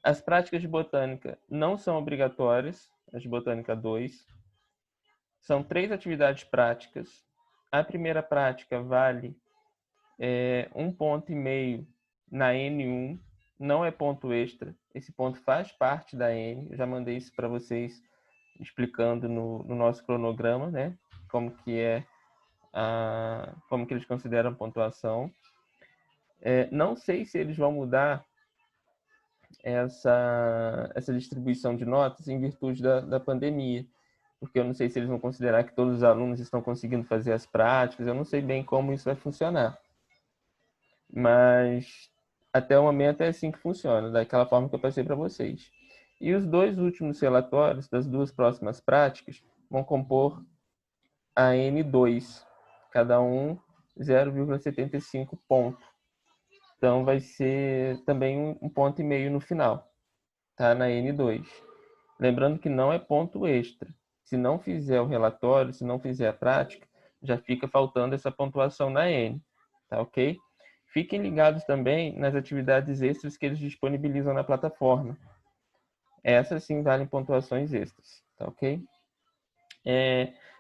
As práticas de botânica não são obrigatórias, as de botânica 2. São 3 atividades práticas. A primeira prática vale 1,5 ponto na N1, não é ponto extra. Esse ponto faz parte da N. Eu já mandei isso para vocês explicando no nosso cronograma, né? Como que eles consideram pontuação. Não sei se eles vão mudar essa distribuição de notas em virtude da pandemia, porque eu não sei se eles vão considerar que todos os alunos estão conseguindo fazer as práticas, eu não sei bem como isso vai funcionar. Mas até o momento é assim que funciona, daquela forma que eu passei para vocês. E os 2 últimos relatórios das 2 próximas práticas vão compor a N2, cada um 0,75 ponto. Então vai ser também 1,5 ponto no final, tá? Na N2. Lembrando que não é ponto extra. Se não fizer o relatório, se não fizer a prática, já fica faltando essa pontuação na N, tá ok? Fiquem ligados também nas atividades extras que eles disponibilizam na plataforma. Essas sim valem pontuações extras, tá ok?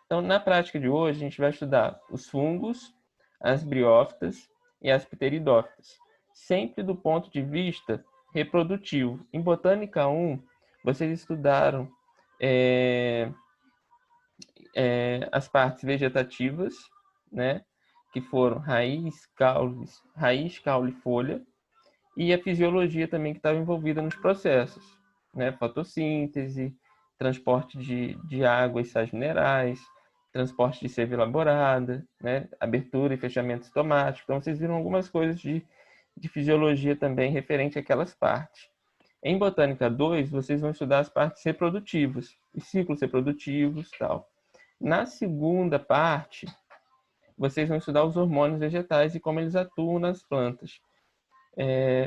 Então, na prática de hoje, a gente vai estudar os fungos, as briófitas e as pteridófitas, sempre do ponto de vista reprodutivo. Em Botânica 1, vocês estudaram as partes vegetativas, né, que foram raiz, caule e folha, e a fisiologia também que estava envolvida nos processos, né, fotossíntese, transporte de água e sais minerais, transporte de seiva elaborada, né, abertura e fechamento estomático. Então, vocês viram algumas coisas de fisiologia também referente àquelas partes. Em Botânica 2, vocês vão estudar as partes reprodutivas, os ciclos reprodutivos e tal. Na segunda parte, vocês vão estudar os hormônios vegetais e como eles atuam nas plantas.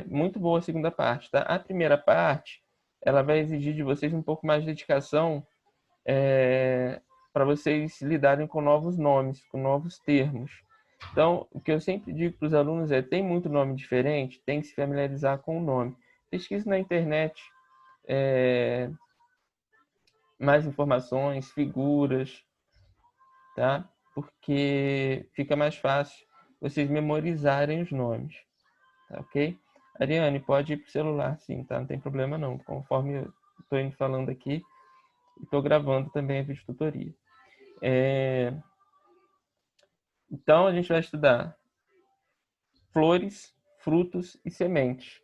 Muito boa a segunda parte, tá? A primeira parte, ela vai exigir de vocês um pouco mais de dedicação para vocês lidarem com novos nomes, com novos termos. Então, o que eu sempre digo para os alunos tem muito nome diferente, tem que se familiarizar com o nome. Pesquise na internet mais informações, figuras, tá? Porque fica mais fácil vocês memorizarem os nomes, tá ok? Ariane, pode ir pro celular, sim, tá? Não tem problema não. Conforme eu estou indo falando aqui, estou gravando também a vídeo tutoria. Então, a gente vai estudar flores, frutos e sementes.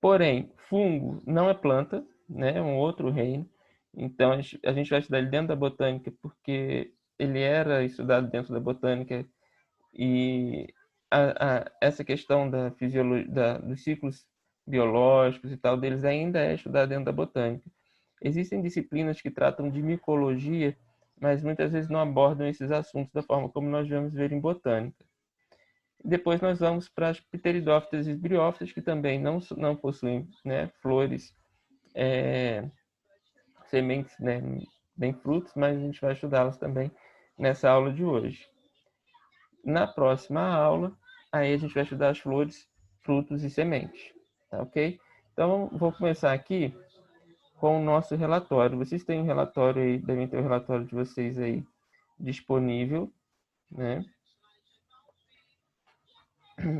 Porém, fungo não é planta, né? É um outro reino. Então, a gente vai estudar ele dentro da botânica, porque ele era estudado dentro da botânica e essa questão da fisiologia, dos ciclos biológicos e tal deles ainda é estudada dentro da botânica. Existem disciplinas que tratam de micologia, mas muitas vezes não abordam esses assuntos da forma como nós vamos ver em botânica. Depois nós vamos para as pteridófitas e briófitas, que também não possuem, né, flores, sementes, né, nem frutos, mas a gente vai estudá-las também nessa aula de hoje. Na próxima aula, aí a gente vai estudar as flores, frutos e sementes, tá ok? Então, vou começar aqui com o nosso relatório. Vocês têm um relatório aí, devem ter o relatório de vocês aí disponível, né?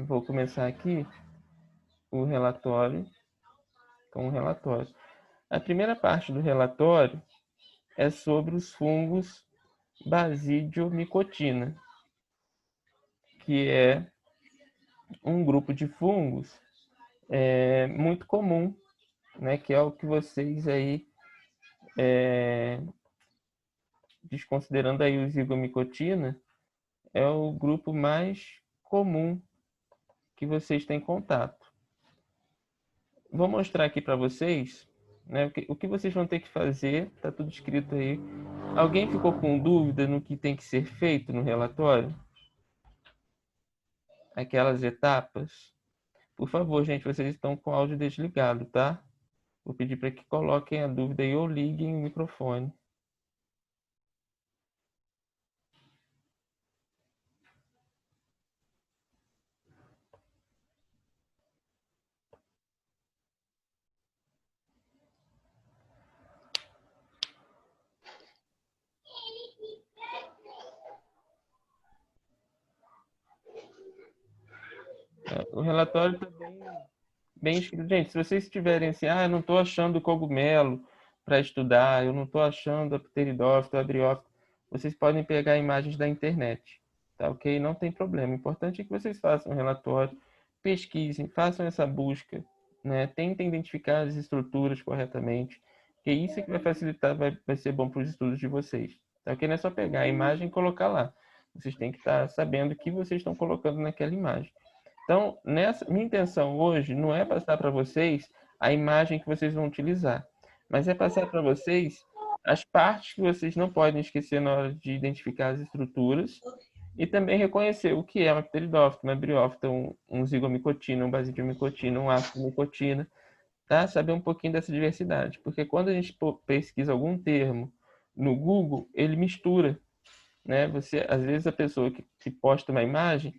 Vou começar aqui o relatório com o relatório. A primeira parte do relatório é sobre os fungos Basidiomycotina, que é um grupo de fungos muito comum, né, que é o que vocês aí, desconsiderando aí o zigomicotina, é o grupo mais comum que vocês têm contato. Vou mostrar aqui para vocês, né, o que vocês vão ter que fazer, está tudo escrito aí. Alguém ficou com dúvida no que tem que ser feito no relatório? Aquelas etapas? Por favor, gente, vocês estão com o áudio desligado, tá? Vou pedir para que coloquem a dúvida aí ou liguem o microfone. O relatório está bem escrito. Gente, se vocês tiverem assim, eu não estou achando cogumelo para estudar, eu não estou achando a pteridófito, a briófito, vocês podem pegar imagens da internet, tá ok? Não tem problema. O importante é que vocês façam um relatório, pesquisem, façam essa busca, né? Tentem identificar as estruturas corretamente, que isso é que vai facilitar, vai ser bom para os estudos de vocês, tá ok? Não é só pegar a imagem e colocar lá. Vocês têm que estar sabendo o que vocês estão colocando naquela imagem. Então, minha intenção hoje não é passar para vocês a imagem que vocês vão utilizar, mas é passar para vocês as partes que vocês não podem esquecer na hora de identificar as estruturas e também reconhecer o que é uma pteridófita, uma briófita, um zigomicotina, um basidiomicotina, um ácido-micotina, tá? Saber um pouquinho dessa diversidade, porque quando a gente pesquisa algum termo no Google, ele mistura, né? Às vezes a pessoa que posta uma imagem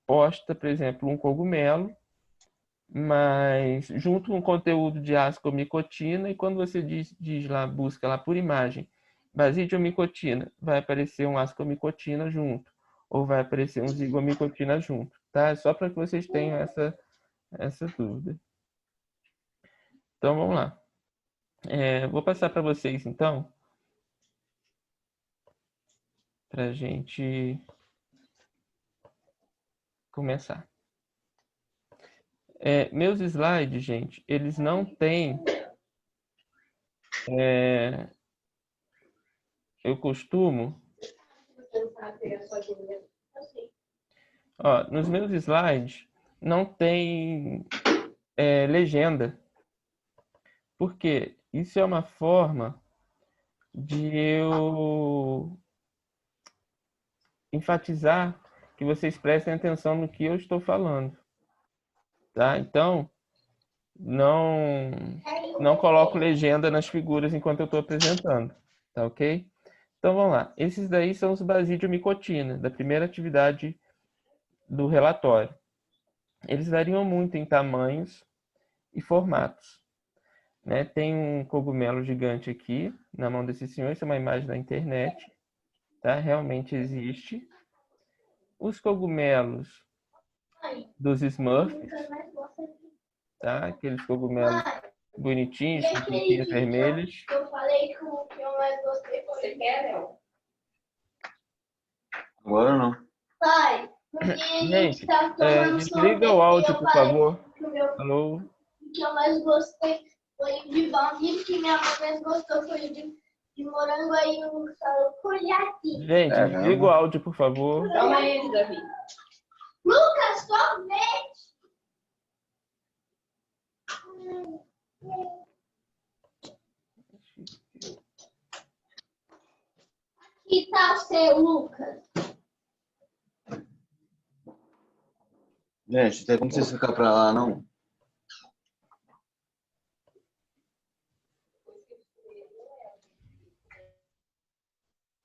posta, por exemplo, um cogumelo, mas junto com conteúdo de ascomicotina, e quando você diz lá, busca lá por imagem, basidiomicotina, vai aparecer um ascomicotina junto, ou vai aparecer um zigomicotina junto, tá? Só para que vocês tenham essa dúvida. Então, vamos lá. Vou passar para vocês, então, para a gente começar. Meus slides, gente, eles não têm... eu costumo... nos meus slides não tem legenda. Por quê? Isso é uma forma de eu enfatizar que vocês prestem atenção no que eu estou falando, tá? Então, não coloco legenda nas figuras enquanto eu estou apresentando, tá ok? Então, vamos lá. Esses daí são os basidiomicotina, da primeira atividade do relatório. Eles variam muito em tamanhos e formatos, né? Tem um cogumelo gigante aqui na mão desse senhor, isso é uma imagem da internet, tá? Realmente existe. Os cogumelos dos Smurfs, tá? Aqueles cogumelos bonitinhos, com pintinhas vermelhas. Eu falei que o que eu mais gostei foi... Você quer, Léo? Agora não. Pai, gente, desliga o áudio, por favor. Alô? O que eu mais gostei foi de baunilha, que minha mãe mais gostou foi de morango, aí o Lucas falou colhati. Gente, desliga o áudio, por favor. Calma aí, Davi. Lucas, sorvete! Que tal ser Lucas? Gente, tem como vocês ficar pra lá, não?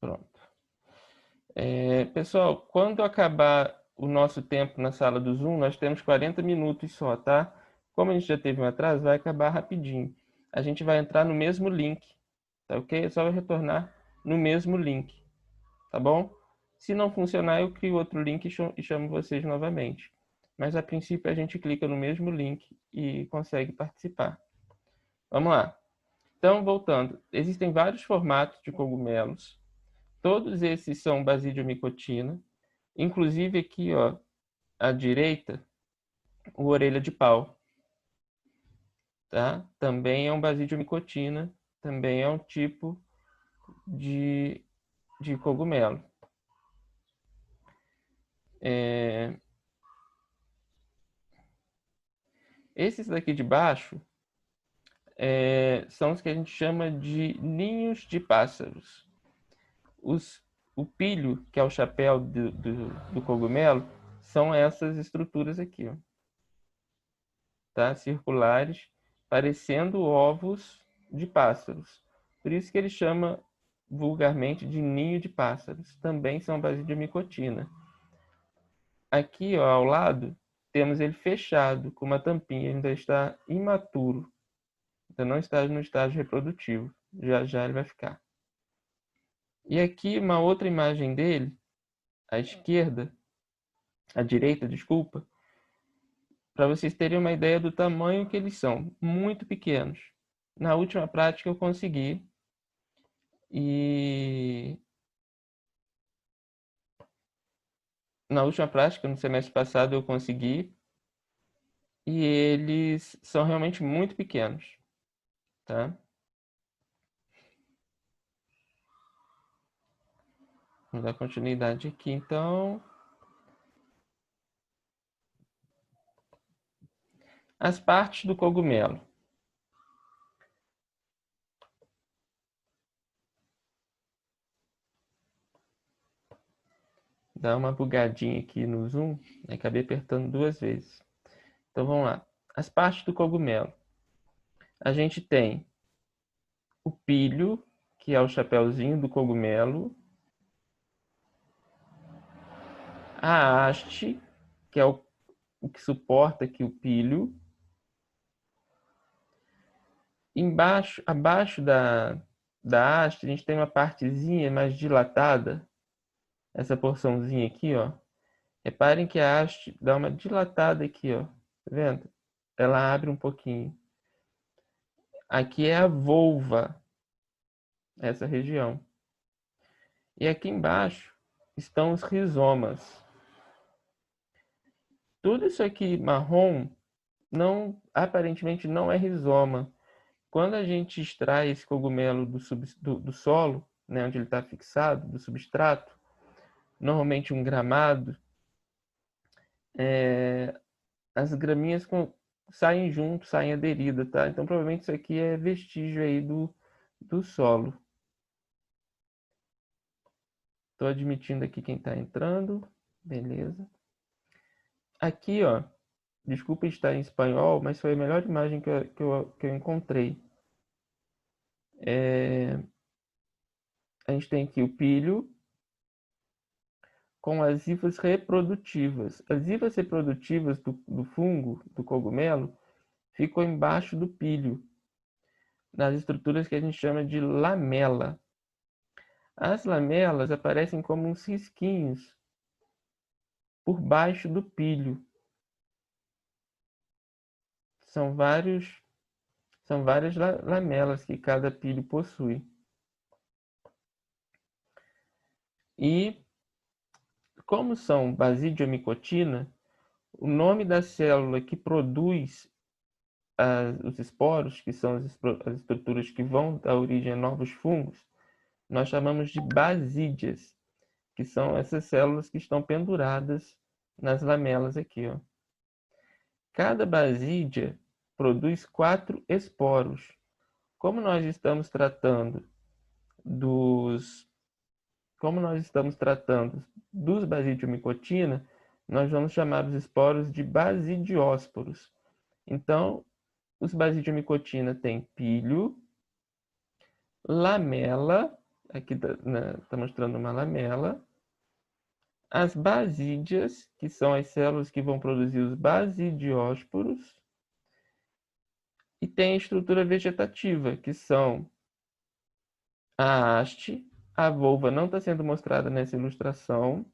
Pronto. Pessoal, quando acabar o nosso tempo na sala do Zoom, nós temos 40 minutos só, tá? Como a gente já teve um atraso, vai acabar rapidinho. A gente vai entrar no mesmo link, tá ok? É só retornar no mesmo link, tá bom? Se não funcionar, eu crio outro link e chamo vocês novamente. Mas a princípio a gente clica no mesmo link e consegue participar. Vamos lá. Então, voltando. Existem vários formatos de cogumelos. Todos esses são basidiomicotina. Inclusive aqui, ó, à direita, o orelha de pau. Tá? Também é um basidiomicotina. Também é um tipo de cogumelo. Esses daqui de baixo são os que a gente chama de ninhos de pássaros. O pilho, que é o chapéu do cogumelo, são essas estruturas aqui, ó, tá? Circulares, parecendo ovos de pássaros. Por isso que ele chama vulgarmente de ninho de pássaros. Também são basidiomicotina. Aqui, ó, ao lado, temos ele fechado, com uma tampinha, ainda está imaturo. Ainda não está no estágio reprodutivo. Já já ele vai ficar. E aqui uma outra imagem dele, à esquerda, à direita, desculpa, para vocês terem uma ideia do tamanho que eles são, muito pequenos. Na última prática eu consegui. E na última prática, no semestre passado, eu consegui. E eles são realmente muito pequenos, tá? Vamos dar continuidade aqui, então. As partes do cogumelo. Dá uma bugadinha aqui no zoom. Acabei apertando 2 vezes. Então vamos lá. As partes do cogumelo. A gente tem o pílio, que é o chapéuzinho do cogumelo. A haste, que é o que suporta aqui o pílio. Embaixo, abaixo da haste, a gente tem uma partezinha mais dilatada. Essa porçãozinha aqui, ó. Reparem que a haste dá uma dilatada aqui, ó. Tá vendo? Ela abre um pouquinho. Aqui é a volva, essa região. E aqui embaixo estão os rizomas. Tudo isso aqui marrom aparentemente não é rizoma. Quando a gente extrai esse cogumelo do solo, né, onde ele está fixado, do substrato, normalmente um gramado, as graminhas saem junto, saem aderidas, tá? Então provavelmente isso aqui é vestígio aí do solo. Estou admitindo aqui quem está entrando, beleza. Aqui, ó, desculpa estar em espanhol, mas foi a melhor imagem que eu encontrei. A gente tem aqui o pílio com as hifas reprodutivas. As hifas reprodutivas do fungo, do cogumelo, ficam embaixo do pílio, nas estruturas que a gente chama de lamela. As lamelas aparecem como uns risquinhos por baixo do pílio. São várias lamelas que cada pílio possui. E como são basidiomicotina, o nome da célula que produz os esporos, que são as estruturas que vão dar origem a novos fungos, nós chamamos de basídias, que são essas células que estão penduradas nas lamelas aqui, ó. Cada basídia produz 4 esporos. Como nós estamos tratando dos basidiomicotina, nós vamos chamar os esporos de basidiósporos. Então, os basidiomicotina têm pílio, lamela, aqui está mostrando uma lamela, as basídias, que são as células que vão produzir os basidiósporos, e tem a estrutura vegetativa, que são a haste, a volva não está sendo mostrada nessa ilustração,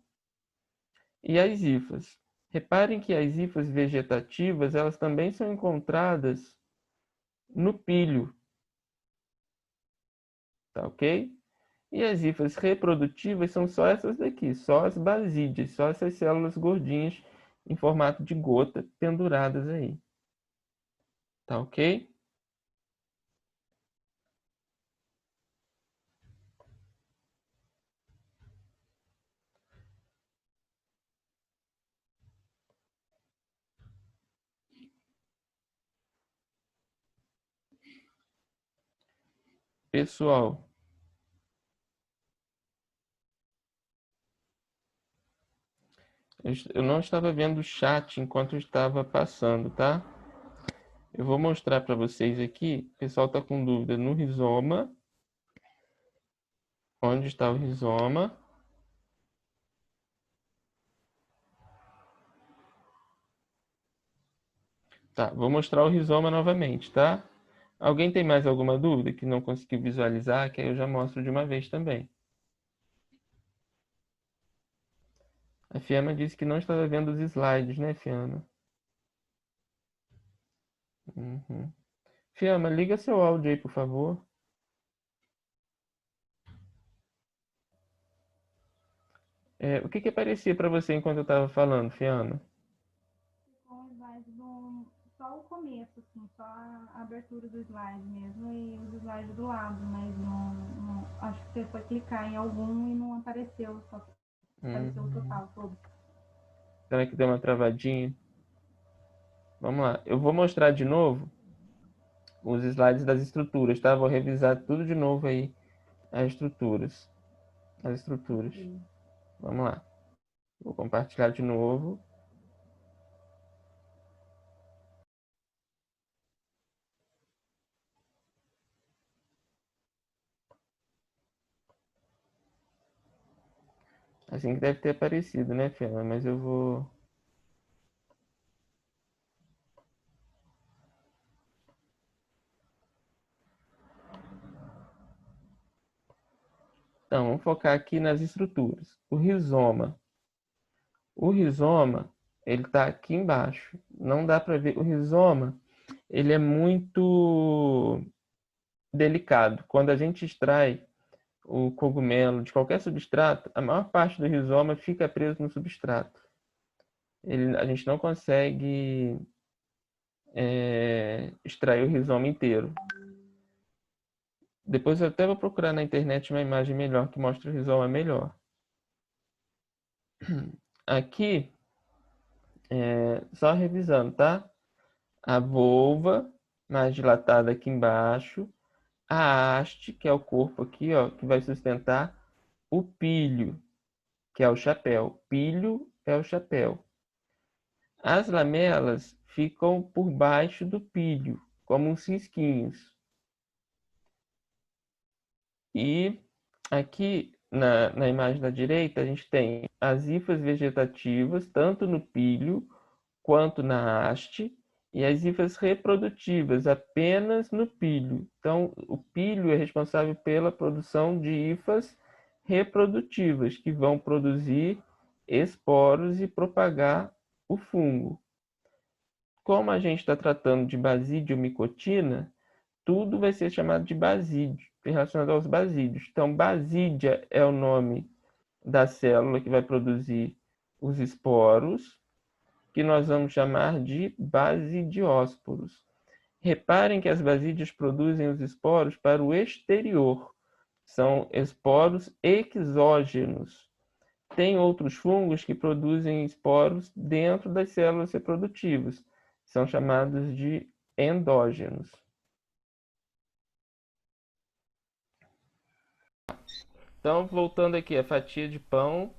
e as hifas. Reparem que as hifas vegetativas, elas também são encontradas no pílio, tá ok? E as hifas reprodutivas são só essas daqui, só as basídias, só essas células gordinhas em formato de gota penduradas aí. Tá ok? Pessoal, eu não estava vendo o chat enquanto eu estava passando, tá? Eu vou mostrar para vocês aqui. O pessoal está com dúvida no rizoma. Onde está o rizoma? Tá, vou mostrar o rizoma novamente, tá? Alguém tem mais alguma dúvida que não conseguiu visualizar? Que aí eu já mostro de uma vez também. A Fiamma disse que não estava vendo os slides, né, Fiamma? Uhum. Fiamma, liga seu áudio aí, por favor. O que aparecia para você enquanto eu estava falando, Fiamma? Ficou um slide só o começo, assim, só a abertura do slide mesmo e os slides do lado, mas acho que você foi clicar em algum e não apareceu, só apareceu o total todo. Será que deu uma travadinha? Vamos lá. Eu vou mostrar de novo os slides das estruturas, tá? Vou revisar tudo de novo aí, as estruturas. As estruturas. Vamos lá. Vou compartilhar de novo. Assim que deve ter aparecido, né, Fiamma? Mas eu vou... Então, vamos focar aqui nas estruturas. O rizoma. O rizoma, ele está aqui embaixo. Não dá para ver. O rizoma, ele é muito delicado. Quando a gente extrai o cogumelo de qualquer substrato, a maior parte do rizoma fica preso no substrato. A gente não consegue extrair o rizoma inteiro. Depois eu até vou procurar na internet uma imagem melhor que mostre o rizoma melhor. Aqui, só revisando, tá? A volva mais dilatada aqui embaixo, a haste, que é o corpo aqui, ó, que vai sustentar o pílio, que é o chapéu. Pílio é o chapéu. As lamelas ficam por baixo do pílio, como uns risquinhos. E aqui na imagem da direita, a gente tem as hifas vegetativas, tanto no pílio quanto na haste, e as hifas reprodutivas apenas no pílio. Então, o pílio é responsável pela produção de hifas reprodutivas, que vão produzir esporos e propagar o fungo. Como a gente está tratando de basidiomicotina, tudo vai ser chamado de basídio, relacionado aos basídios. Então, basídia é o nome da célula que vai produzir os esporos, que nós vamos chamar de basidiósporos. Reparem que as basídias produzem os esporos para o exterior. São esporos exógenos. Tem outros fungos que produzem esporos dentro das células reprodutivas. São chamados de endógenos. Então, voltando aqui, a fatia de pão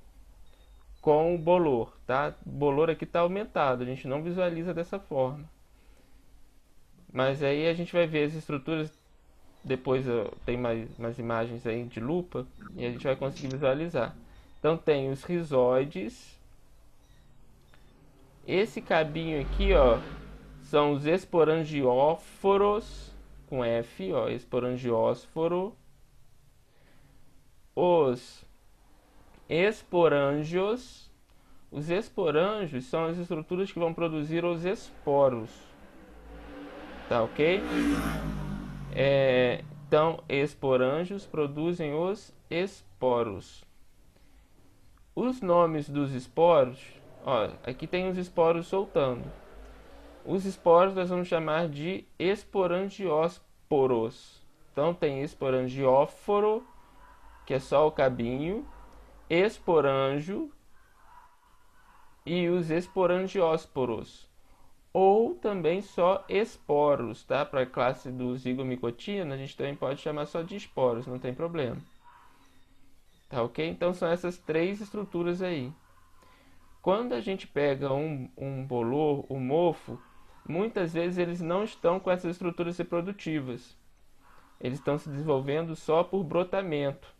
com o bolor, tá? O bolor aqui está aumentado, a gente não visualiza dessa forma. Mas aí a gente vai ver as estruturas, depois tem mais imagens aí de lupa, e a gente vai conseguir visualizar. Então tem os rizoides. Esse cabinho aqui, ó, são os esporangióforos, com F, ó, esporangiósforo. Os esporângios. Os esporângios são as estruturas que vão produzir os esporos. Tá ok? Então, esporângios produzem os esporos. Os nomes dos esporos, ó, aqui tem os esporos soltando. Os esporos nós vamos chamar de esporangiósporos. Então, tem esporangióforo, que é só o cabinho, esporângio e os esporangiósporos. Ou também só esporos, tá? Para a classe do zigomicotina, a gente também pode chamar só de esporos, não tem problema. Tá ok? Então são essas três estruturas aí. Quando a gente pega um bolor, um mofo, muitas vezes eles não estão com essas estruturas reprodutivas. Eles estão se desenvolvendo só por brotamento.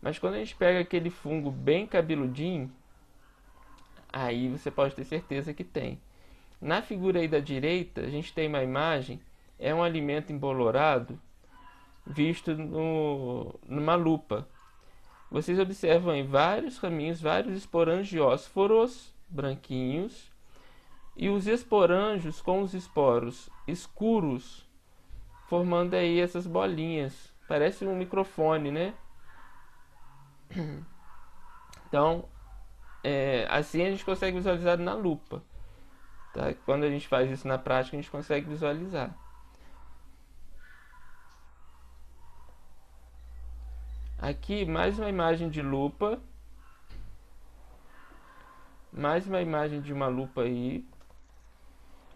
Mas quando a gente pega aquele fungo bem cabeludinho, aí você pode ter certeza que tem. Na figura aí da direita, a gente tem uma imagem, é um alimento embolorado visto numa lupa. Vocês observam aí vários raminhos, vários esporangiósforos branquinhos, e os esporângios com os esporos escuros, formando aí essas bolinhas. Parece um microfone, né? Então, assim a gente consegue visualizar na lupa. Tá? Quando a gente faz isso na prática, a gente consegue visualizar. Aqui, mais uma imagem de lupa. Mais uma imagem de uma lupa aí.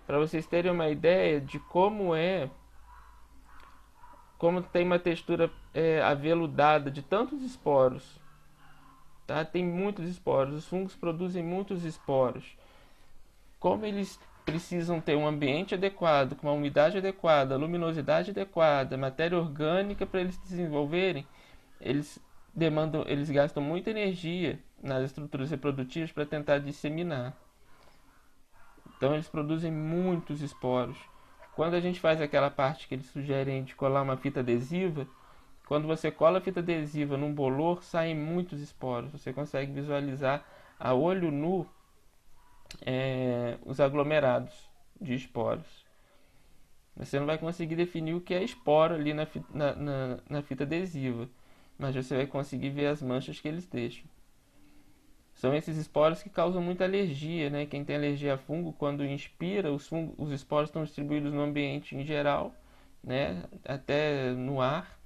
Para vocês terem uma ideia de como tem uma textura aveludada de tantos esporos. Tá? Tem muitos esporos. Os fungos produzem muitos esporos. Como eles precisam ter um ambiente adequado, com uma umidade adequada, luminosidade adequada, matéria orgânica para eles se desenvolverem, eles eles gastam muita energia nas estruturas reprodutivas para tentar disseminar. Então eles produzem muitos esporos. Quando a gente faz aquela parte que eles sugerem de colar uma fita adesiva, quando você cola a fita adesiva num bolor, saem muitos esporos. Você consegue visualizar a olho nu os aglomerados de esporos. Você não vai conseguir definir o que é esporo ali na fita adesiva, mas você vai conseguir ver as manchas que eles deixam. São esses esporos que causam muita alergia, né? Quem tem alergia a fungo, quando inspira, os esporos estão distribuídos no ambiente em geral, né? Até no ar.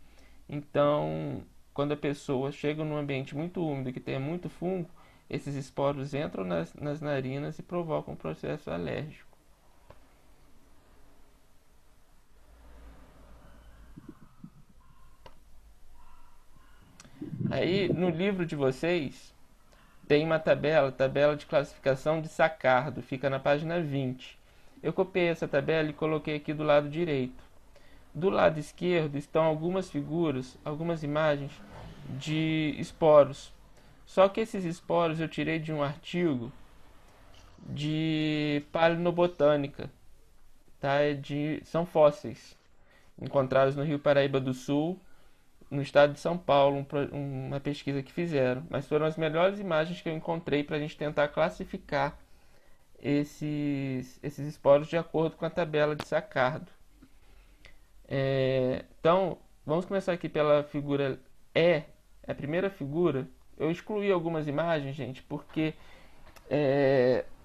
Então, quando a pessoa chega num ambiente muito úmido, que tenha muito fungo, esses esporos entram nas narinas e provocam um processo alérgico. Aí, no livro de vocês, tem uma tabela de classificação de Saccardo, fica na página 20. Eu copiei essa tabela e coloquei aqui do lado direito. Do lado esquerdo estão algumas figuras, algumas imagens de esporos. Só que esses esporos eu tirei de um artigo de palinobotânica, tá? São fósseis encontrados no Rio Paraíba do Sul, no estado de São Paulo, uma pesquisa que fizeram. Mas foram as melhores imagens que eu encontrei para a gente tentar classificar esses esporos de acordo com a tabela de Saccardo. Então, vamos começar aqui pela figura E, a primeira figura. Eu excluí algumas imagens, gente, porque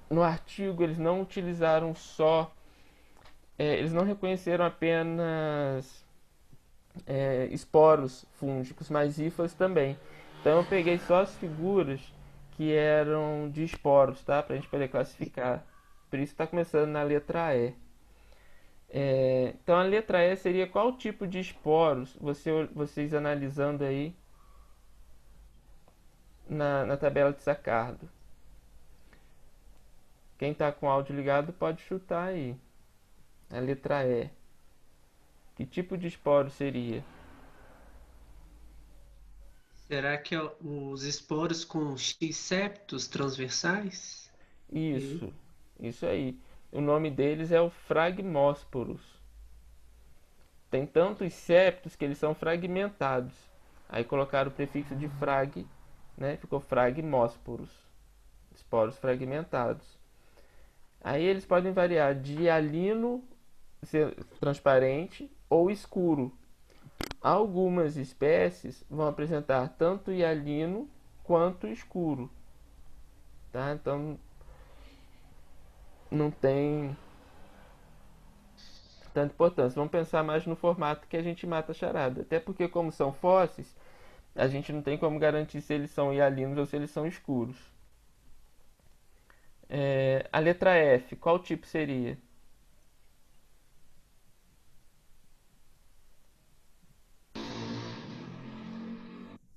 no artigo eles não utilizaram eles não reconheceram apenas esporos fúngicos, mas hifas também. Então eu peguei só as figuras que eram de esporos, tá? Para a gente poder classificar. Por isso está começando na letra E. Então a letra E seria qual tipo de esporos, vocês analisando aí na tabela de Saccardo. Quem está com o áudio ligado pode chutar aí. A letra E. Que tipo de esporo seria? Será que é os esporos com X septos transversais? Isso aí. O nome deles é o Phragmosporus. Tem tantos septos que eles são fragmentados. Aí colocaram o prefixo de frag, né? Ficou Phragmosporus. Esporos fragmentados. Aí eles podem variar de hialino, ser transparente, ou escuro. Algumas espécies vão apresentar tanto hialino quanto escuro. Tá? Então não tem tanta importância. Vamos pensar mais no formato que a gente mata a charada. Até porque, como são fósseis, a gente não tem como garantir se eles são hialinos ou se eles são escuros. A letra F, qual tipo seria?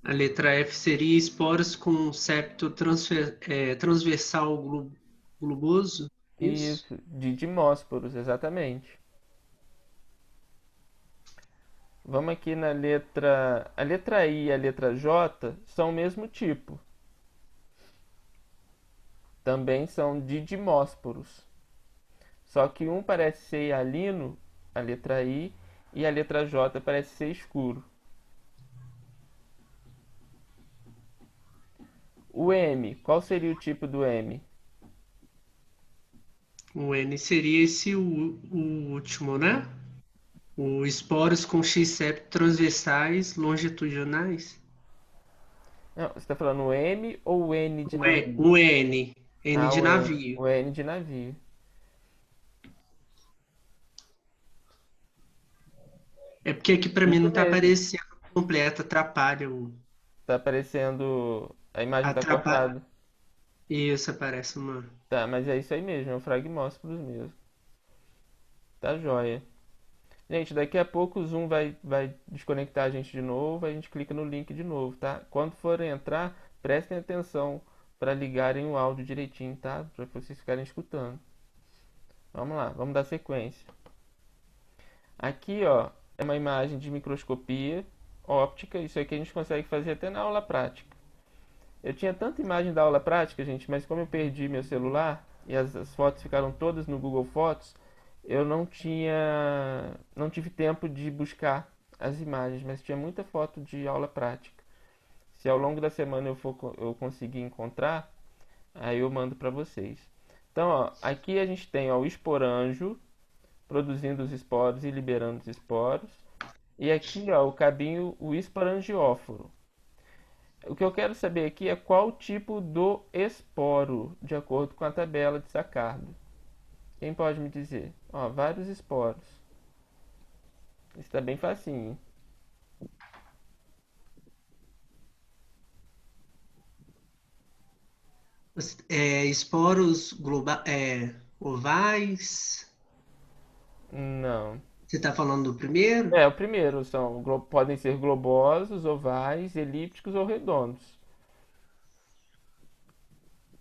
A letra F seria esporos com septo transversal globoso? Isso? Isso, Didymósporos, exatamente. Vamos aqui na letra... A letra I e a letra J são o mesmo tipo. Também são didymósporos. Só que um parece ser hialino, a letra I, e a letra J parece ser escuro. O M, qual seria o tipo do M? O N seria o último, né? O esporos com X septos transversais longitudinais. Não, você está falando o M ou o N de O navio? N. N Ah, de o N. navio. O N de navio. É porque aqui pra mim Isso não tá mesmo. aparecendo completo, atrapalha o. Tá aparecendo. A imagem tá Atrapalha. cortada. Isso, aparece uma. Tá, mas é isso aí mesmo, é o Fragmósforos mesmo. Tá joia. Gente, daqui a pouco o Zoom vai desconectar a gente de novo, a gente clica no link de novo, tá? Quando forem entrar, prestem atenção para ligarem o áudio direitinho, tá? Para vocês ficarem escutando. Vamos lá, vamos dar sequência. Aqui, ó, é uma imagem de microscopia óptica. Isso aqui a gente consegue fazer até na aula prática. Eu tinha tanta imagem da aula prática, gente, mas como eu perdi meu celular e as fotos ficaram todas no Google Fotos, eu não tive tempo de buscar as imagens, mas tinha muita foto de aula prática. Se ao longo da semana eu conseguir encontrar, aí eu mando para vocês. Então, ó, aqui a gente tem ó, o esporanjo produzindo os esporos e liberando os esporos. E aqui, ó, o cabinho, o esporangióforo. O que eu quero saber aqui é qual tipo do esporo, de acordo com a tabela de Saccardo. Quem pode me dizer? Ó, vários esporos. Isso está bem facinho. Esporos ovais. Não. Você tá falando do primeiro? É, o primeiro podem ser globosos, ovais, elípticos ou redondos.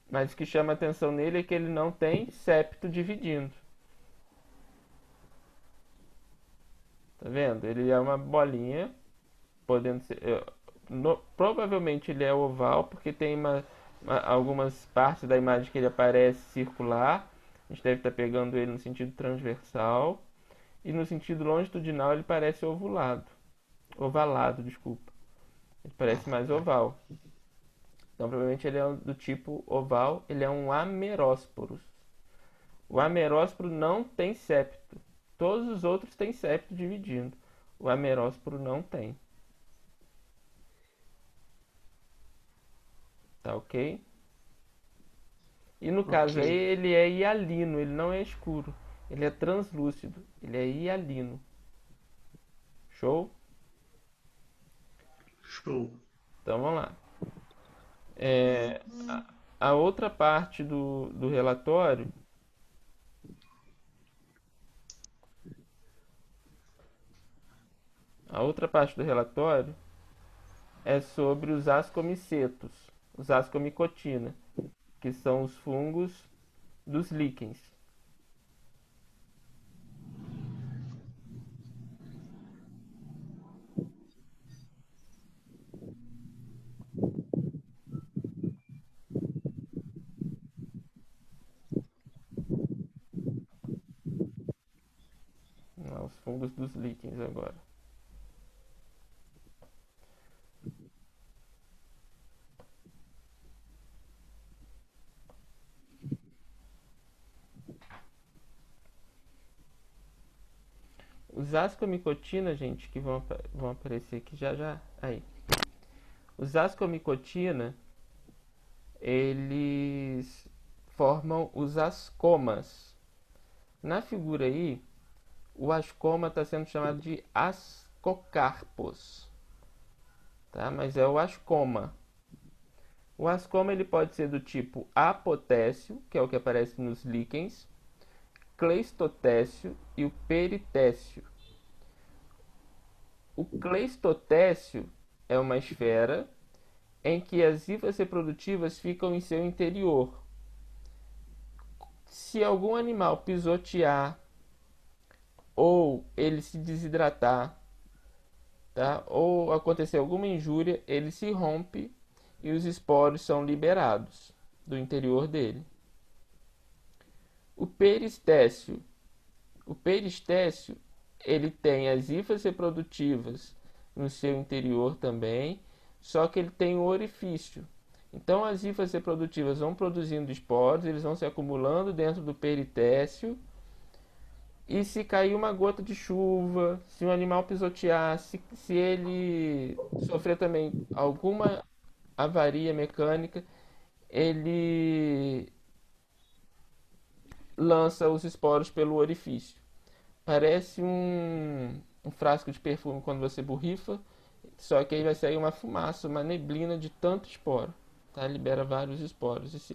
Mas o que chama atenção nele é que ele não tem septo dividindo. Tá vendo? Ele é uma bolinha, podendo ser. Provavelmente ele é oval, porque tem algumas partes da imagem que ele aparece circular. A gente deve estar pegando ele no sentido transversal. E no sentido longitudinal ele parece ovulado. Ovalado, desculpa. Ele parece mais oval. Então provavelmente ele é do tipo oval, ele é um amerósporos. O amerósporo não tem septo. Todos os outros têm septo dividindo. O amerósporo não tem. Tá ok? E no caso aí Ok. ele é hialino, ele não é escuro. Ele é translúcido, ele é hialino. Show? Show. Então vamos lá. A outra parte do relatório é sobre os ascomicetos, os ascomicotina, que são os fungos dos líquens. Os fungos dos líquens agora. Os ascomicotina, gente, que vão aparecer aqui já já. Aí. Os ascomicotina, eles formam os ascomas. Na figura aí, o ascoma está sendo chamado de ascocarpos, tá? Mas é o ascoma. O ascoma ele pode ser do tipo apotécio, que é o que aparece nos líquens, cleistotécio e o peritécio. O cleistotécio é uma esfera em que as hifas reprodutivas ficam em seu interior. Se algum animal pisotear ou ele se desidratar, tá? Ou acontecer alguma injúria, ele se rompe e os esporos são liberados do interior dele. O peristécio. O peristécio, ele tem as hifas reprodutivas no seu interior também, só que ele tem um orifício. Então, as hifas reprodutivas vão produzindo esporos, eles vão se acumulando dentro do peritécio. E se cair uma gota de chuva, se um animal pisotear, se ele sofrer também alguma avaria mecânica, ele lança os esporos pelo orifício. Parece um frasco de perfume quando você borrifa, só que aí vai sair uma fumaça, uma neblina de tanto esporo, tá? Libera vários esporos.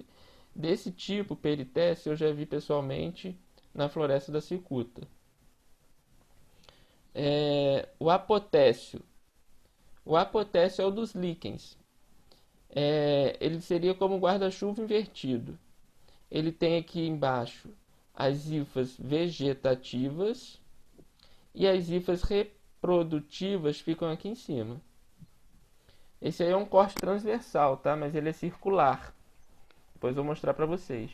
Desse tipo, peritécio, eu já vi pessoalmente na floresta da cicuta. O apotécio. O apotécio é o dos líquens. Ele seria como um guarda-chuva invertido. Ele tem aqui embaixo as hifas vegetativas e as hifas reprodutivas ficam aqui em cima. Esse aí é um corte transversal, tá? Mas ele é circular. Depois eu vou mostrar para vocês.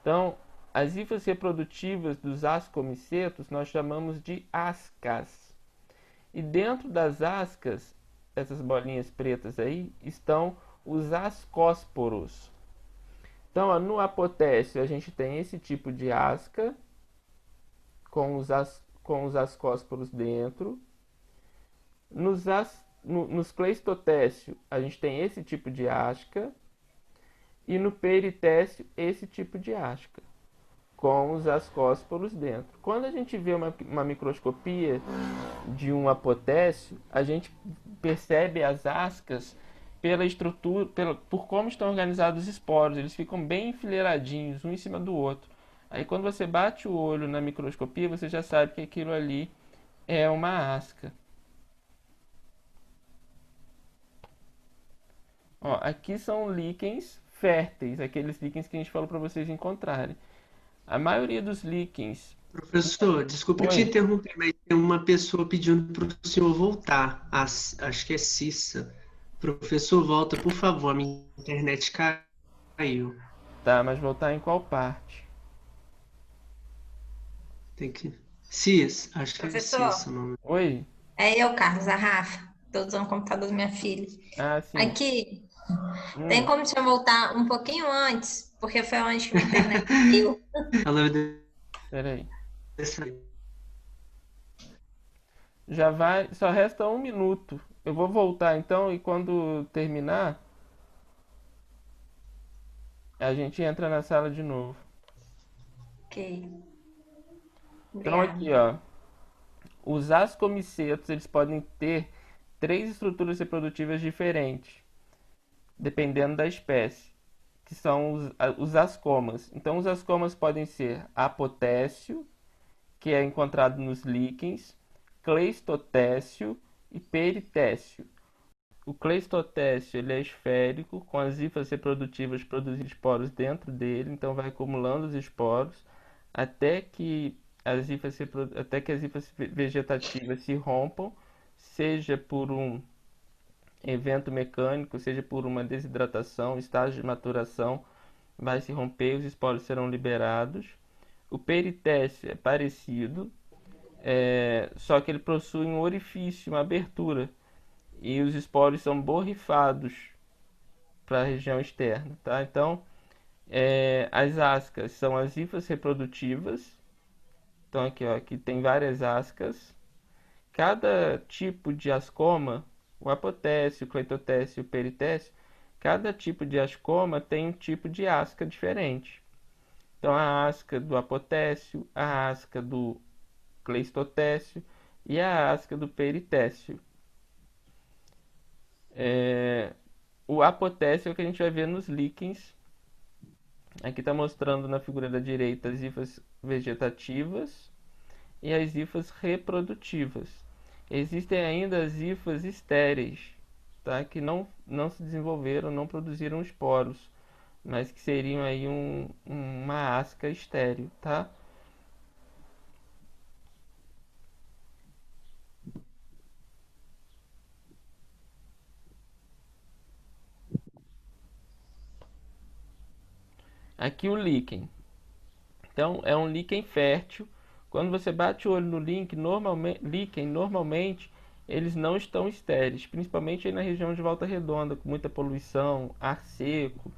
Então, as hifas reprodutivas dos ascomicetos nós chamamos de ascas. E dentro das ascas, essas bolinhas pretas aí, estão os ascósporos. Então, ó, no apotécio a gente tem esse tipo de asca com os ascósporos dentro. Nos cleistotécio a gente tem esse tipo de asca. E no peritécio esse tipo de asca com os ascósporos dentro. Quando a gente vê uma microscopia de um apotécio, a gente percebe as ascas pela estrutura, por como estão organizados os esporos. Eles ficam bem enfileiradinhos, um em cima do outro. Aí quando você bate o olho na microscopia, você já sabe que aquilo ali é uma asca. Ó, aqui são líquens férteis, aqueles líquens que a gente falou para vocês encontrarem. A maioria dos líquens. Professor, desculpa te Oi. interromper, mas tem uma pessoa pedindo para o senhor voltar. Acho que é Cissa. Professor, volta, por favor. A minha internet caiu. Tá, mas voltar em qual parte? Tem que. Acho que é Professor, Cissa o nome. Oi? é eu, Carlos, a Rafa. Tô usando o computador da minha filha. Ah, sim. Aqui, tem Hum, como o senhor voltar um pouquinho antes? Porque foi onde que minha internet caiu. Ela deve peraí. sair. Já vai. Só resta 1 minuto. Eu vou voltar então e quando terminar, a gente entra na sala de novo. Ok, Então obrigada. aqui, ó. Os ascomicetos, eles podem ter 3 estruturas reprodutivas diferentes, dependendo da espécie, que são os ascomas. Então, os ascomas podem ser apotécio, que é encontrado nos líquens, cleistotécio e peritécio. O cleistotécio ele é esférico, com as hifas reprodutivas produzindo esporos dentro dele, então vai acumulando os esporos até que até que as hifas vegetativas se rompam, seja por um evento mecânico, seja por uma desidratação, estágio de maturação, vai se romper, os esporos serão liberados. O peritécio é parecido, só que ele possui um orifício, uma abertura, e os esporos são borrifados para a região externa, tá? Então, as ascas são as hifas reprodutivas. Então, aqui, ó, aqui tem várias ascas. Cada tipo de ascoma, o apotécio, o cleitotécio e o peritécio, cada tipo de ascoma tem um tipo de asca diferente. Então, a asca do apotécio, a asca do cleistotécio e a asca do peritécio. O apotécio é o que a gente vai ver nos líquens. Aqui está mostrando na figura da direita as hifas vegetativas e as hifas reprodutivas. Existem ainda as hifas estéreis, tá? Que não se desenvolveram, não produziram esporos, mas que seriam aí uma asca estéril, tá? Aqui o líquen. Então, é um líquen fértil. Quando você bate o olho no líquen, normalmente eles não estão estéreis, principalmente aí na região de Volta Redonda, com muita poluição, ar seco,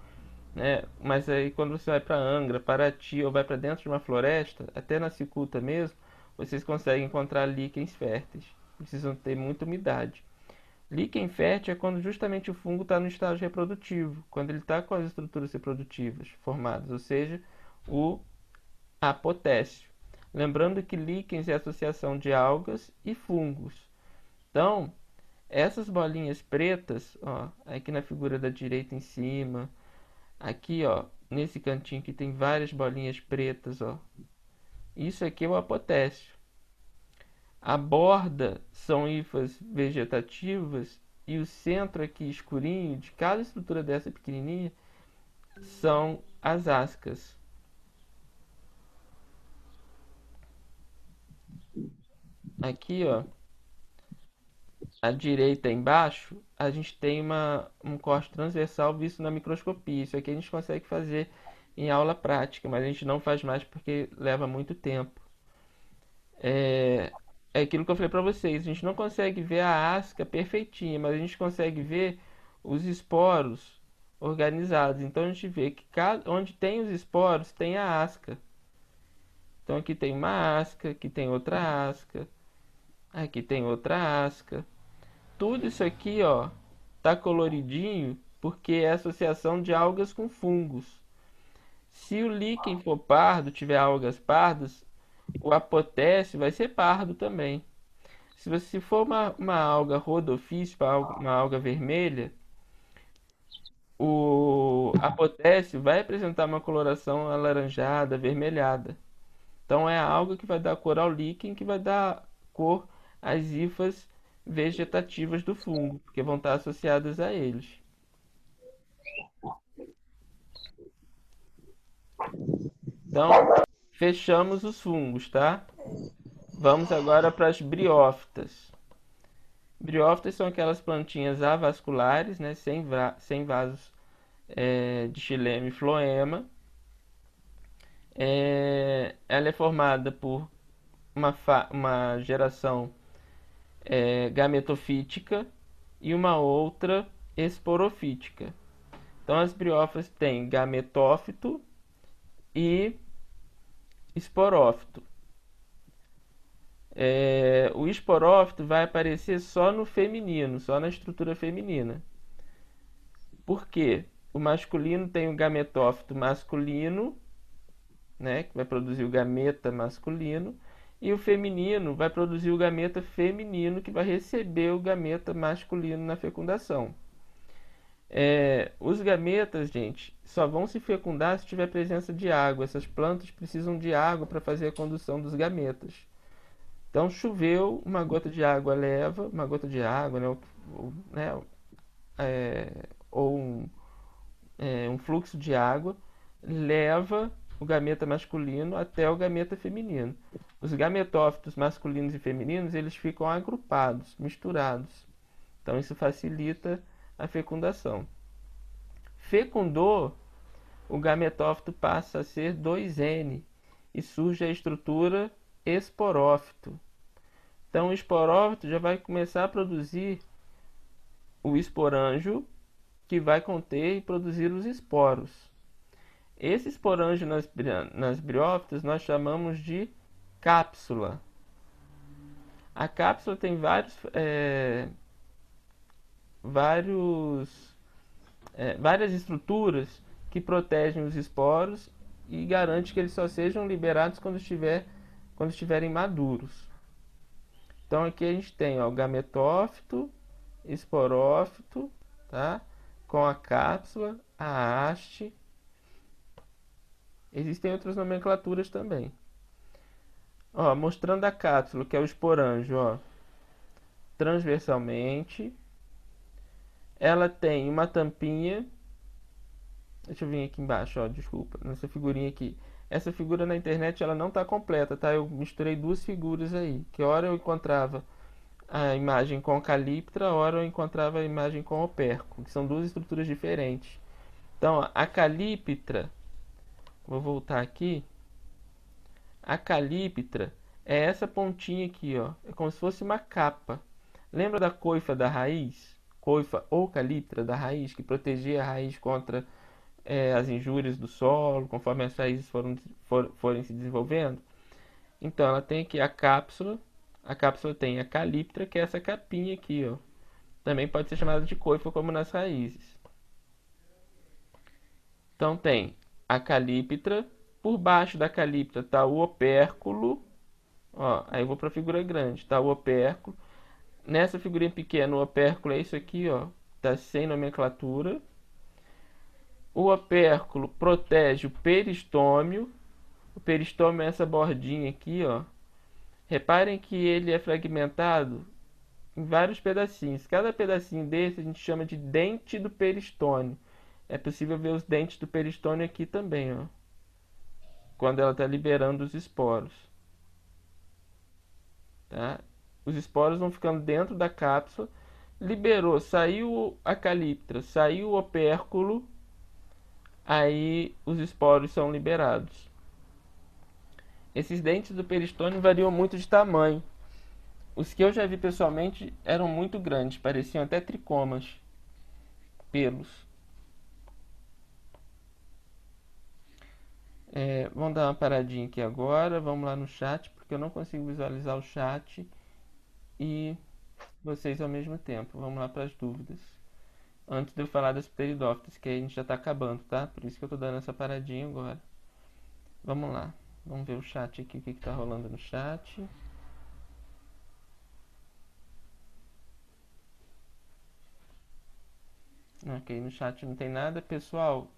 né? Mas aí quando você vai para Angra, Paraty ou vai para dentro de uma floresta, até na cicuta mesmo, vocês conseguem encontrar líquens férteis. Precisam ter muita umidade. Líquen fértil é quando justamente o fungo está no estágio reprodutivo, quando ele está com as estruturas reprodutivas formadas, ou seja, o apotécio. Lembrando que líquens é a associação de algas e fungos. Então, essas bolinhas pretas, ó, aqui na figura da direita em cima, aqui, ó, nesse cantinho que tem várias bolinhas pretas, ó. Isso aqui é o apotécio. A borda são hifas vegetativas e o centro aqui escurinho de cada estrutura dessa pequenininha são as ascas. Aqui, ó, à direita embaixo, a gente tem um corte transversal visto na microscopia. Isso aqui a gente consegue fazer em aula prática, mas a gente não faz mais porque leva muito tempo. É aquilo que eu falei para vocês, a gente não consegue ver a asca perfeitinha, mas a gente consegue ver os esporos organizados. Então a gente vê que onde tem os esporos tem a asca. Então aqui tem uma asca, aqui tem outra asca, aqui tem outra asca. Tudo isso aqui, ó, tá coloridinho porque é associação de algas com fungos. Se o líquen for pardo, tiver algas pardas, o apotécio vai ser pardo também. Se for uma alga rodophyte, uma alga vermelha, o apotécio vai apresentar uma coloração alaranjada, avermelhada. Então é a alga que vai dar cor ao líquen, que vai dar cor às hifas vegetativas do fungo, porque vão estar associadas a eles. Então, fechamos os fungos, tá? Vamos agora para as briófitas. Briófitas são aquelas plantinhas avasculares, né, sem vasos de xilema e floema. Ela é formada por uma geração gametofítica e uma outra esporofítica. Então as briófitas têm gametófito e esporófito. O esporófito vai aparecer só no feminino, só na estrutura feminina. Por quê? O masculino tem o gametófito masculino, né, que vai produzir o gameta masculino, e o feminino vai produzir o gameta feminino, que vai receber o gameta masculino na fecundação. Os gametas, gente, só vão se fecundar se tiver presença de água. Essas plantas precisam de água para fazer a condução dos gametas. Então, choveu, uma gota de água leva, uma gota de água, ou um fluxo de água, leva o gameta masculino até o gameta feminino. Os gametófitos masculinos e femininos, eles ficam agrupados, misturados. Então, isso facilita a fecundação. Fecundou, o gametófito passa a ser 2N e surge a estrutura esporófito. Então, o esporófito já vai começar a produzir o esporângio, que vai conter e produzir os esporos. Esse esporângio nas briófitas nós chamamos de cápsula. A cápsula tem várias estruturas que protegem os esporos e garante que eles só sejam liberados quando estiverem maduros. Então aqui a gente tem, ó, o gametófito, esporófito, tá? Com a cápsula, a haste. Existem outras nomenclaturas também. Ó, mostrando a cápsula, que é o esporângio, ó, transversalmente. Ela tem uma tampinha. Deixa eu vir aqui embaixo, ó, desculpa, nessa figurinha aqui. Essa figura na internet ela não está completa, tá? Eu misturei duas figuras aí, que hora eu encontrava a imagem com a calíptra, hora eu encontrava a imagem com o operco, que são duas estruturas diferentes. Então, ó, a calíptra, vou voltar aqui. A calíptra é essa pontinha aqui, ó, é como se fosse uma capa. Lembra da coifa da raiz? Coifa ou caliptra da raiz, que protegia a raiz contra as injúrias do solo, conforme as raízes forem se desenvolvendo? Então, ela tem aqui a cápsula. A cápsula tem a caliptra, que é essa capinha aqui, ó. Também pode ser chamada de coifa, como nas raízes. Então, tem a caliptra. Por baixo da caliptra está o opérculo. Ó, aí eu vou para a figura grande. Está o opérculo. Nessa figurinha pequena, o opérculo é isso aqui, ó. Está sem nomenclatura. O opérculo protege o peristômio. O peristômio é essa bordinha aqui, ó. Reparem que ele é fragmentado em vários pedacinhos. Cada pedacinho desse a gente chama de dente do peristônio. É possível ver os dentes do peristônio aqui também, ó. Quando ela está liberando os esporos. Tá? Os esporos vão ficando dentro da cápsula. Liberou, saiu a caliptra, saiu o opérculo. Aí os esporos são liberados. Esses dentes do peristônio variam muito de tamanho. Os que eu já vi pessoalmente eram muito grandes, pareciam até tricomas, pelos. Vamos dar uma paradinha aqui agora, vamos lá no chat, porque eu não consigo visualizar o chat e vocês ao mesmo tempo. Vamos lá para as dúvidas. Antes de eu falar das pteridófitas, que aí a gente já está acabando, tá? Por isso que eu estou dando essa paradinha agora. Vamos lá. Vamos ver o chat aqui, o que está rolando no chat. Ok, no chat não tem nada. Pessoal,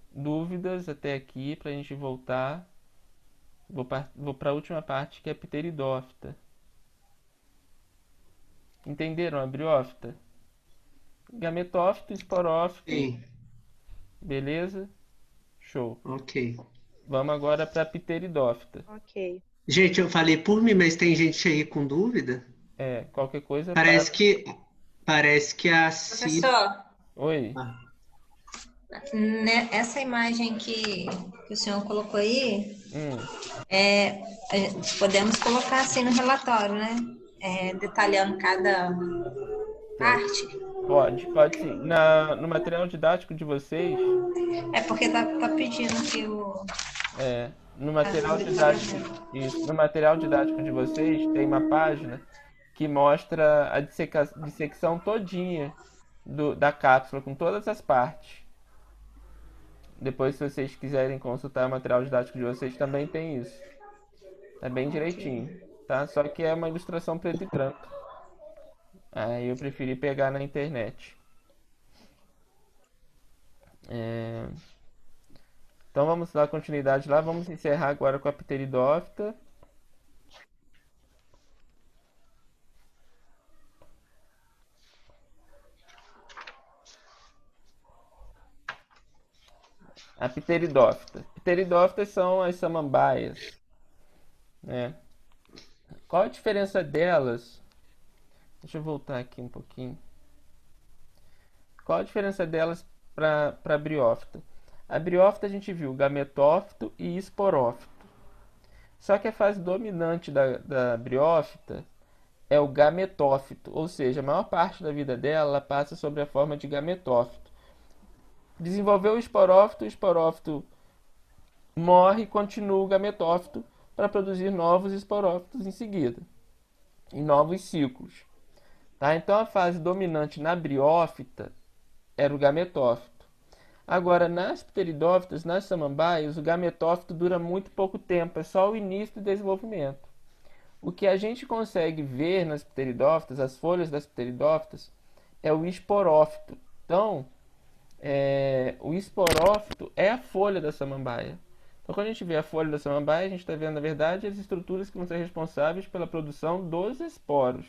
dúvidas até aqui para a gente voltar. Vou para a última parte, que é a pteridófita. Entenderam a briófita? Gametófito, esporófito. Sim, Beleza? Show. ok. Vamos agora para a pteridófita. Ok. Gente, eu falei por mim, mas tem gente aí com dúvida? Qualquer coisa. Parece que a Cida. Professor, Oi. essa imagem que o senhor colocou aí, podemos colocar assim no relatório, né? Detalhando cada parte. Pode sim. No material didático de vocês. É porque tá pedindo que o. No material didático de vocês tem uma página que mostra a dissecção todinha da cápsula, com todas as partes. Depois, se vocês quiserem consultar o material didático de vocês, também tem isso. É bem direitinho, tá? Só que é uma ilustração preto e branco. Aí eu preferi pegar na internet. Então vamos dar continuidade lá. Vamos encerrar agora com a pteridófita. A pteridófita. Pteridófitas são as samambaias, né? Qual a diferença delas? Deixa eu voltar aqui um pouquinho. Qual a diferença delas para a briófita? A briófita a gente viu gametófito e esporófito. Só que a fase dominante da briófita é o gametófito, ou seja, a maior parte da vida dela ela passa sob a forma de gametófito. Desenvolveu o esporófito morre e continua o gametófito para produzir novos esporófitos em seguida, em novos ciclos. Tá? Então a fase dominante na briófita era o gametófito. Agora, nas pteridófitas, nas samambaias, o gametófito dura muito pouco tempo, é só o início do desenvolvimento. O que a gente consegue ver nas pteridófitas, as folhas das pteridófitas, é o esporófito. Então, o esporófito é a folha da samambaia. Então, quando a gente vê a folha da samambaia, a gente está vendo, na verdade, as estruturas que vão ser responsáveis pela produção dos esporos.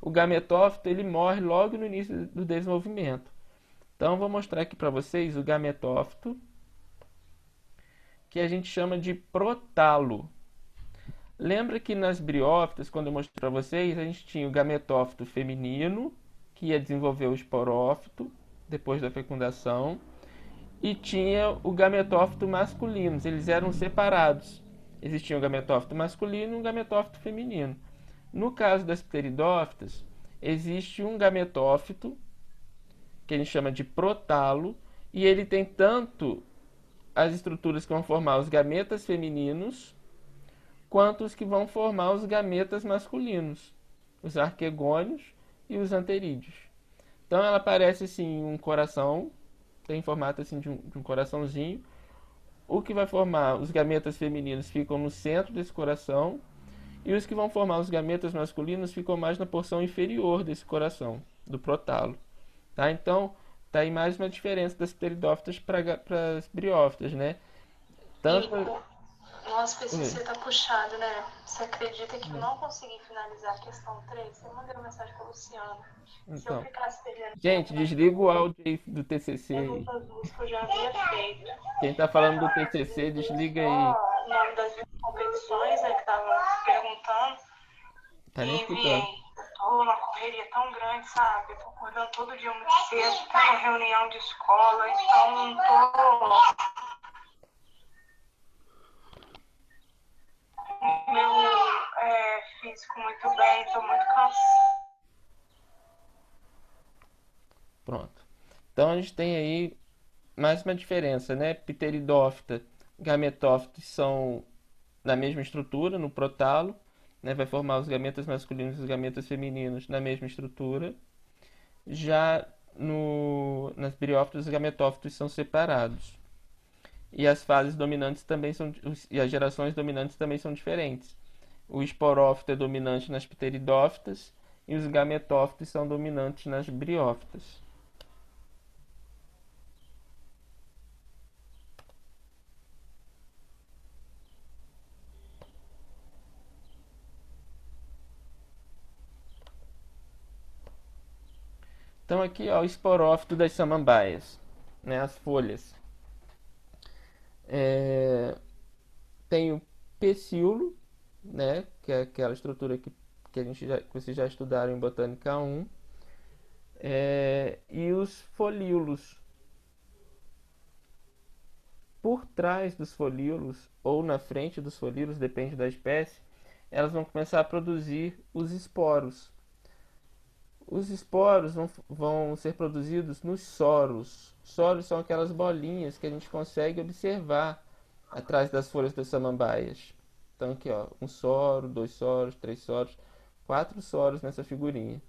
O gametófito ele morre logo no início do desenvolvimento. Então, vou mostrar aqui para vocês o gametófito, que a gente chama de protalo. Lembra que nas briófitas, quando eu mostrei para vocês, a gente tinha o gametófito feminino, que ia desenvolver o esporófito depois da fecundação, e tinha o gametófito masculino. Eles eram separados. Existia um gametófito masculino e um gametófito feminino. No caso das pteridófitas, existe um gametófito, que a gente chama de protalo, e ele tem tanto as estruturas que vão formar os gametas femininos, quanto os que vão formar os gametas masculinos, os arquegônios e os anterídeos. Então ela parece assim um coração, tem formato assim de um coraçãozinho. O que vai formar os gametas femininos ficam no centro desse coração, e os que vão formar os gametas masculinos ficam mais na porção inferior desse coração, do protalo. Tá? Então, tá aí mais uma diferença das pteridófitas para as briófitas, né? Tanto... Nossa, PCC tá puxado, né? Você acredita que eu não consegui finalizar a questão 3? Você mandou mensagem pra Luciana. Se eu Então, ficasse perdendo gente, desliga o áudio aí do TCC aí. perguntas duas que eu já havia feito. Quem tá falando do TCC, desliga aí. O nome das competições, né, que tava perguntando. Tá nem E escutando. enviei. Eu tô numa correria tão grande, sabe? Eu tô acordando todo dia muito cedo, tá numa reunião de escola, então não tô meu físico muito bem, tô muito cansada. Pronto. Então a gente tem aí mais uma diferença, né? Pteridófita, gametófitos são na mesma estrutura, no protalo, né? Vai formar os gametas masculinos e os gametas femininos na mesma estrutura. Já nas briófitas, os gametófitos são separados. E as fases dominantes também e as gerações dominantes também são diferentes. O esporófito é dominante nas pteridófitas e os gametófitos são dominantes nas briófitas. Então aqui, ó, o esporófito das samambaias, né, as folhas. Tem o pecíolo, né, que é aquela estrutura que que vocês já estudaram em Botânica 1, e os folíolos. Por trás dos folíolos, ou na frente dos folíolos, depende da espécie, elas vão começar a produzir os esporos. Os esporos vão ser produzidos nos soros. Soros são aquelas bolinhas que a gente consegue observar atrás das folhas das samambaias. Então aqui, ó, um soro, 2 soros, 3 soros, 4 soros nessa figurinha.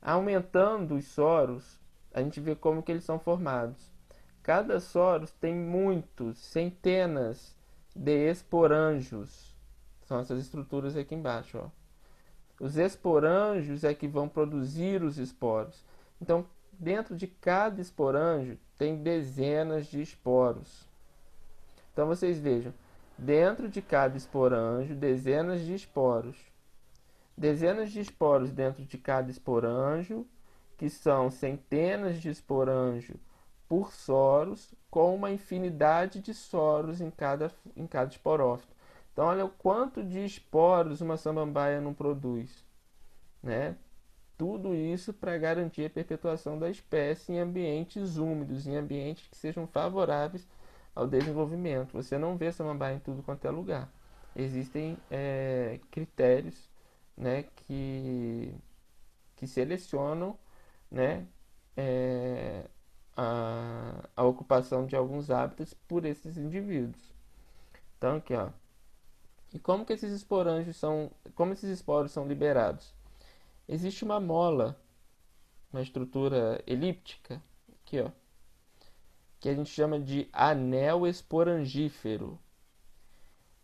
Aumentando os soros, a gente vê como que eles são formados. Cada soro tem muitos, centenas de esporângios. São essas estruturas aqui embaixo, ó. Os esporângios é que vão produzir os esporos. Então, dentro de cada esporângio tem dezenas de esporos. Então, vocês vejam, dentro de cada esporângio, dezenas de esporos. Dezenas de esporos dentro de cada esporângio, que são centenas de esporângios por soros, com uma infinidade de soros em cada esporófito. Então, olha o quanto de esporos uma samambaia não produz, né? Tudo isso para garantir a perpetuação da espécie em ambientes úmidos, em ambientes que sejam favoráveis ao desenvolvimento. Você não vê samambaia em tudo quanto é lugar. Existem critérios, né, que selecionam, né, a ocupação de alguns hábitats por esses indivíduos. Então, aqui, ó. E como que esses esporos são liberados? Existe uma mola, uma estrutura elíptica, aqui, ó, que a gente chama de anel esporangífero.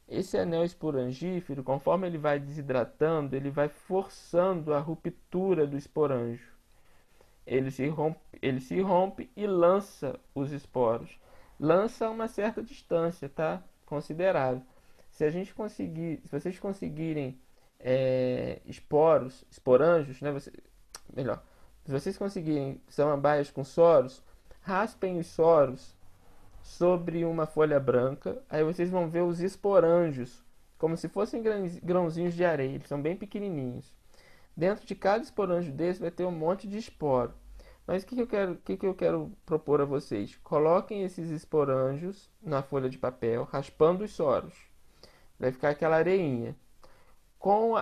Esse anel esporangífero, conforme ele vai desidratando, ele vai forçando a ruptura do esporângio. Ele se rompe e lança os esporos. Lança a uma certa distância, tá? Considerável. Se vocês conseguirem esporângios, né? Se vocês conseguirem samambaias com soros, raspem os soros sobre uma folha branca, aí vocês vão ver os esporângios, como se fossem grãozinhos de areia, eles são bem pequenininhos. Dentro de cada esporângio desse vai ter um monte de esporo. Mas o que eu quero propor a vocês? Coloquem esses esporângios na folha de papel, raspando os soros. Vai ficar aquela areinha. Com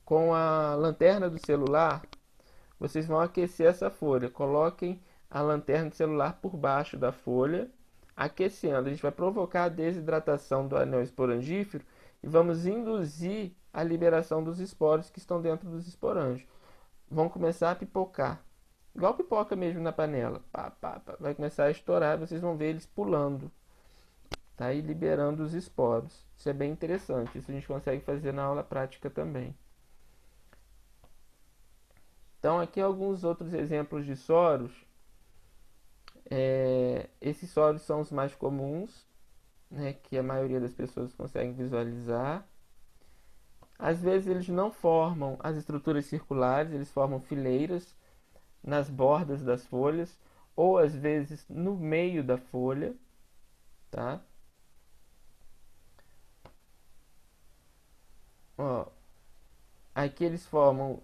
com a lanterna do celular, vocês vão aquecer essa folha. Coloquem a lanterna do celular por baixo da folha, aquecendo. A gente vai provocar a desidratação do anel esporangífero e vamos induzir a liberação dos esporos que estão dentro dos esporângios. Vão começar a pipocar, igual pipoca mesmo na panela. Pá, pá, pá. Vai começar a estourar, vocês vão ver eles pulando, tá? E liberando os esporos. Isso é bem interessante. Isso a gente consegue fazer na aula prática também. Então, aqui alguns outros exemplos de soros. Esses soros são os mais comuns, né, que a maioria das pessoas consegue visualizar. Às vezes eles não formam as estruturas circulares, eles formam fileiras nas bordas das folhas, ou às vezes no meio da folha, tá? Ó, aqui eles formam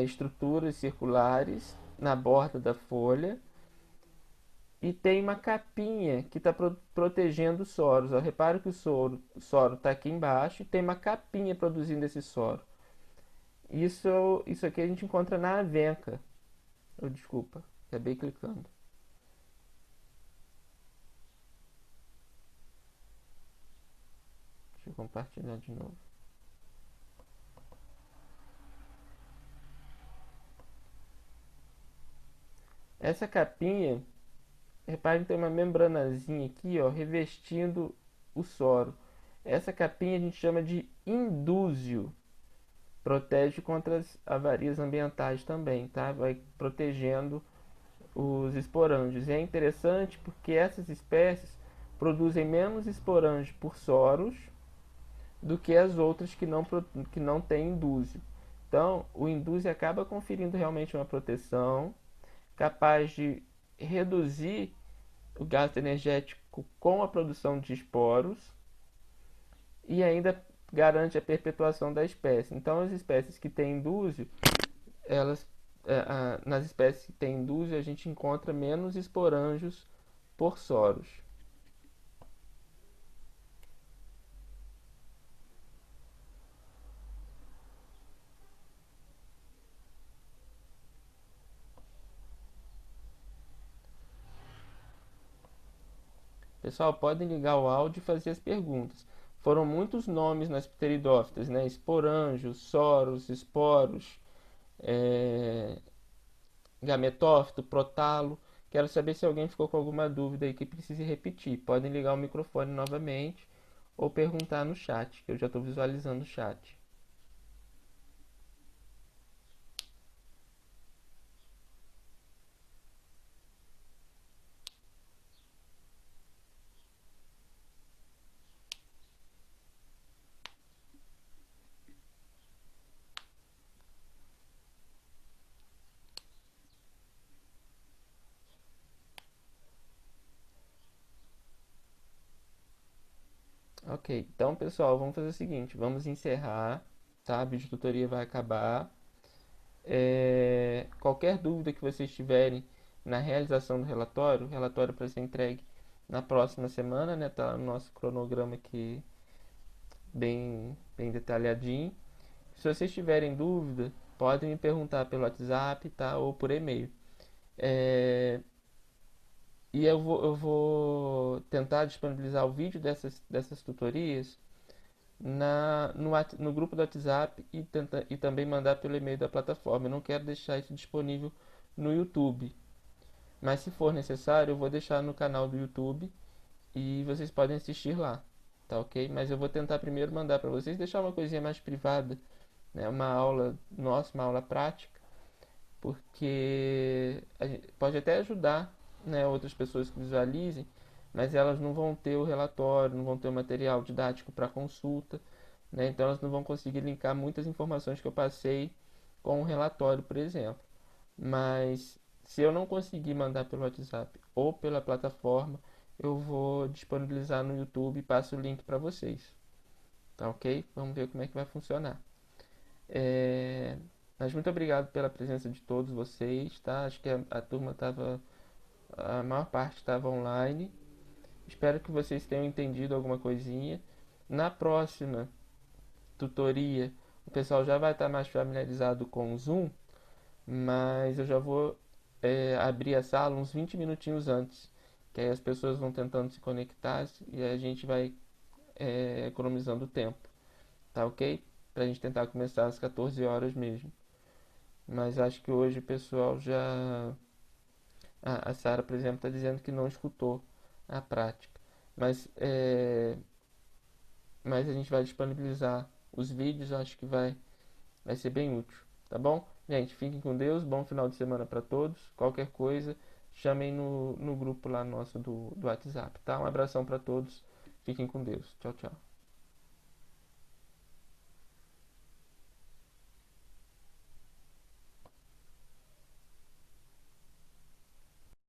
estruturas circulares na borda da folha e tem uma capinha que está protegendo os soros. Ó, repara que o soro está aqui embaixo e tem uma capinha produzindo esse soro. Isso aqui a gente encontra na avenca. Desculpa, acabei clicando. Deixa eu compartilhar de novo. Essa capinha, reparem que tem uma membranazinha aqui, ó, revestindo o soro. Essa capinha a gente chama de indúzio. Protege contra as avarias ambientais também, tá? Vai protegendo os esporângios. E é interessante porque essas espécies produzem menos esporângios por soros do que as outras que não têm indúzio. Então, o indúzio acaba conferindo realmente uma proteção capaz de reduzir o gasto energético com a produção de esporos e ainda garante a perpetuação da espécie. Então, as espécies que têm indúzio, nas espécies que têm indúzio, a gente encontra menos esporângios por soros. Pessoal, podem ligar o áudio e fazer as perguntas. Foram muitos nomes nas pteridófitas, né? Esporângios, soros, esporos, gametófito, protalo. Quero saber se alguém ficou com alguma dúvida aí que precise repetir. Podem ligar o microfone novamente ou perguntar no chat, que eu já estou visualizando o chat. Ok, então pessoal, vamos fazer o seguinte, vamos encerrar, tá? A videotutoria vai acabar. Qualquer dúvida que vocês tiverem na realização do relatório, o relatório para ser entregue na próxima semana, né? Tá no nosso cronograma aqui bem detalhadinho. Se vocês tiverem dúvida, podem me perguntar pelo WhatsApp, tá? Ou por e-mail. E eu vou tentar disponibilizar o vídeo dessas tutorias no grupo do WhatsApp e também mandar pelo e-mail da plataforma. Eu não quero deixar isso disponível no YouTube, mas se for necessário, eu vou deixar no canal do YouTube e vocês podem assistir lá, tá ok? Mas eu vou tentar primeiro mandar para vocês, deixar uma coisinha mais privada, né? Uma aula nossa, uma aula prática, porque pode até ajudar, né, outras pessoas que visualizem, mas elas não vão ter o relatório, não vão ter o material didático para consulta, né? Então elas não vão conseguir linkar muitas informações que eu passei com o relatório, por exemplo. Mas se eu não conseguir mandar pelo WhatsApp ou pela plataforma, eu vou disponibilizar no YouTube e passo o link para vocês, tá ok? Vamos ver como é que vai funcionar. Mas muito obrigado pela presença de todos vocês, tá? Acho que a turma a maior parte estava online. Espero que vocês tenham entendido alguma coisinha. Na próxima tutoria, O pessoal já vai estar mais familiarizado com o Zoom, mas eu já vou abrir a sala uns 20 minutinhos antes, que aí as pessoas vão tentando se conectar e a gente vai economizando tempo, tá ok? Pra gente tentar começar às 14 horas mesmo. Mas acho que hoje o pessoal já. A Sara, por exemplo, está dizendo que não escutou a prática. Mas, mas a gente vai disponibilizar os vídeos, acho que vai ser bem útil, tá bom? Gente, fiquem com Deus, bom final de semana para todos. Qualquer coisa, chamem no grupo lá nosso do WhatsApp, tá? Um abração para todos, fiquem com Deus. Tchau, tchau.